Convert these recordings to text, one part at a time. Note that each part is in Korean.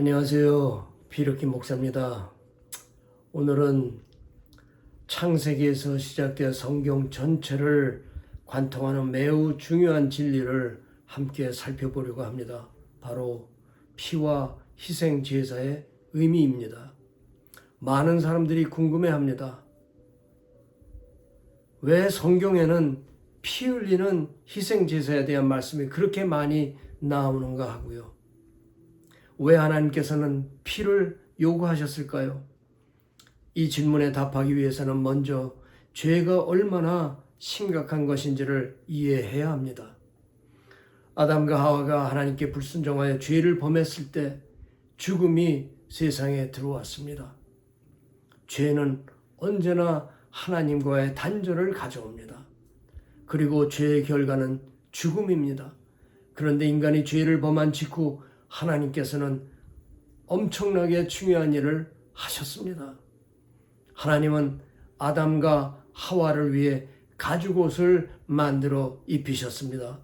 안녕하세요. 비르기 목사입니다. 오늘은 창세기에서 시작되어 성경 전체를 관통하는 매우 중요한 진리를 함께 살펴보려고 합니다. 바로 피와 희생 제사의 의미입니다. 많은 사람들이 궁금해합니다. 왜 성경에는 피 흘리는 희생 제사에 대한 말씀이 그렇게 많이 나오는가 하고요. 왜 하나님께서는 피를 요구하셨을까요? 이 질문에 답하기 위해서는 먼저 죄가 얼마나 심각한 것인지를 이해해야 합니다. 아담과 하와가 하나님께 불순종하여 죄를 범했을 때 죽음이 세상에 들어왔습니다. 죄는 언제나 하나님과의 단절을 가져옵니다. 그리고 죄의 결과는 죽음입니다. 그런데 인간이 죄를 범한 직후 하나님께서는 엄청나게 중요한 일을 하셨습니다. 하나님은 아담과 하와를 위해 가죽옷을 만들어 입히셨습니다.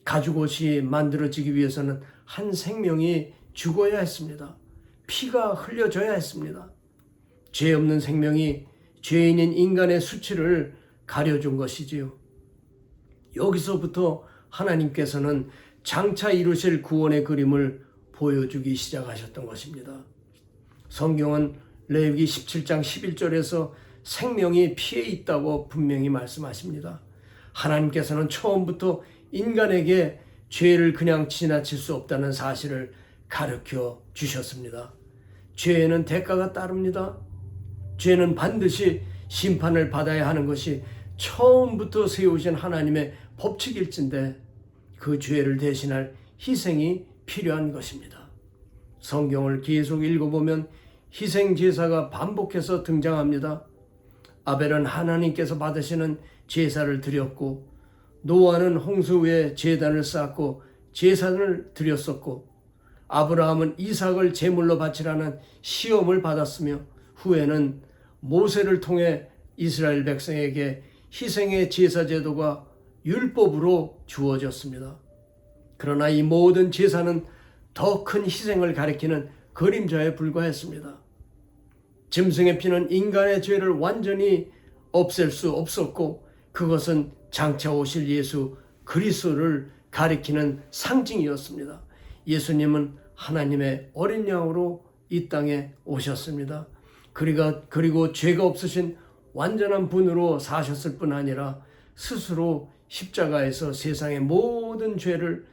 가죽옷이 만들어지기 위해서는 한 생명이 죽어야 했습니다. 피가 흘려져야 했습니다. 죄 없는 생명이 죄인인 인간의 수치를 가려준 것이지요. 여기서부터 하나님께서는 장차 이루실 구원의 그림을 보여주기 시작하셨던 것입니다. 성경은 레위기 17장 11절에서 생명이 피에 있다고 분명히 말씀하십니다. 하나님께서는 처음부터 인간에게 죄를 그냥 지나칠 수 없다는 사실을 가르쳐 주셨습니다. 죄에는 대가가 따릅니다. 죄는 반드시 심판을 받아야 하는 것이 처음부터 세우신 하나님의 법칙일진데 그 죄를 대신할 희생이 필요한 것입니다. 성경을 계속 읽어보면 희생 제사가 반복해서 등장합니다. 아벨은 하나님께서 받으시는 제사를 드렸고, 노아는 홍수 위에 제단을 쌓고 제사를 드렸었고, 아브라함은 이삭을 제물로 바치라는 시험을 받았으며, 후에는 모세를 통해 이스라엘 백성에게 희생의 제사 제도가 율법으로 주어졌습니다. 그러나 이 모든 제사는 더 큰 희생을 가리키는 그림자에 불과했습니다. 짐승의 피는 인간의 죄를 완전히 없앨 수 없었고, 그것은 장차 오실 예수 그리스도를 가리키는 상징이었습니다. 예수님은 하나님의 어린 양으로 이 땅에 오셨습니다. 그리고 죄가 없으신 완전한 분으로 사셨을 뿐 아니라 스스로 십자가에서 세상의 모든 죄를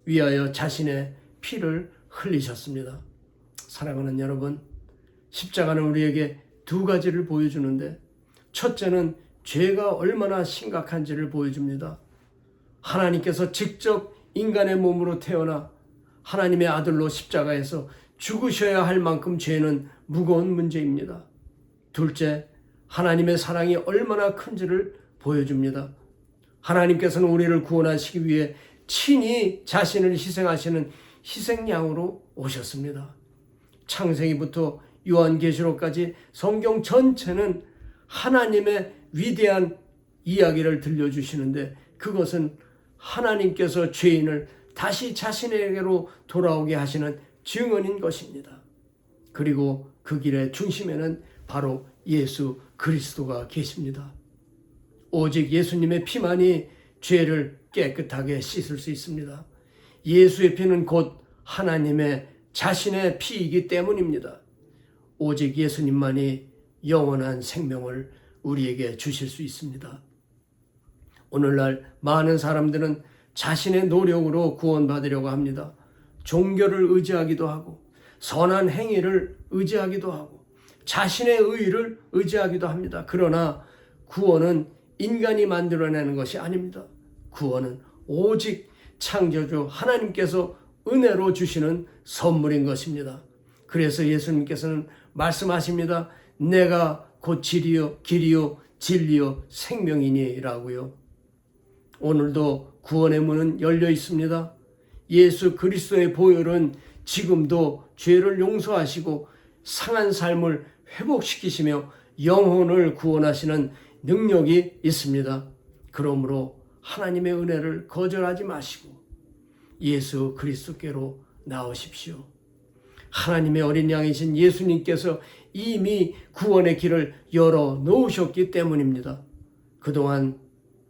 위하여 자신의 피를 흘리셨습니다. 사랑하는 여러분, 십자가는 우리에게 두 가지를 보여주는데, 첫째는 죄가 얼마나 심각한지를 보여줍니다. 하나님께서 직접 인간의 몸으로 태어나 하나님의 아들로 십자가에서 죽으셔야 할 만큼 죄는 무거운 문제입니다. 둘째, 하나님의 사랑이 얼마나 큰지를 보여줍니다. 하나님께서는 우리를 구원하시기 위해 친히 자신을 희생하시는 희생양으로 오셨습니다. 창세기부터 요한계시록까지 성경 전체는 하나님의 위대한 이야기를 들려주시는데, 그것은 하나님께서 죄인을 다시 자신에게로 돌아오게 하시는 증언인 것입니다. 그리고 그 길의 중심에는 바로 예수 그리스도가 계십니다. 오직 예수님의 피만이 죄를 깨끗하게 씻을 수 있습니다. 예수의 피는 곧 하나님의 자신의 피이기 때문입니다. 오직 예수님만이 영원한 생명을 우리에게 주실 수 있습니다. 오늘날 많은 사람들은 자신의 노력으로 구원받으려고 합니다. 종교를 의지하기도 하고, 선한 행위를 의지하기도 하고, 자신의 의의를 의지하기도 합니다. 그러나 구원은 인간이 만들어내는 것이 아닙니다. 구원은 오직 창조주 하나님께서 은혜로 주시는 선물인 것입니다. 그래서 예수님께서는 말씀하십니다. 내가 곧 길이요 진리요 생명이니라고요. 오늘도 구원의 문은 열려 있습니다. 예수 그리스도의 보혈은 지금도 죄를 용서하시고 상한 삶을 회복시키시며 영혼을 구원하시는 능력이 있습니다. 그러므로 하나님의 은혜를 거절하지 마시고 예수 그리스도께로 나오십시오. 하나님의 어린 양이신 예수님께서 이미 구원의 길을 열어 놓으셨기 때문입니다. 그동안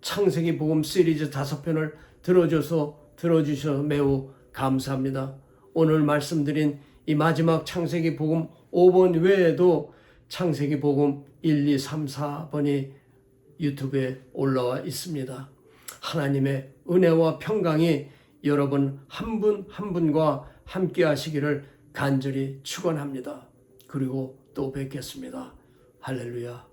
창세기 복음 시리즈 5편을 들어주셔서 매우 감사합니다. 오늘 말씀드린 이 마지막 창세기 복음 5번 외에도 창세기 복음 1, 2, 3, 4번이 유튜브에 올라와 있습니다. 하나님의 은혜와 평강이 여러분 한 분 한 분과 함께 하시기를 간절히 축원합니다. 그리고 또 뵙겠습니다. 할렐루야.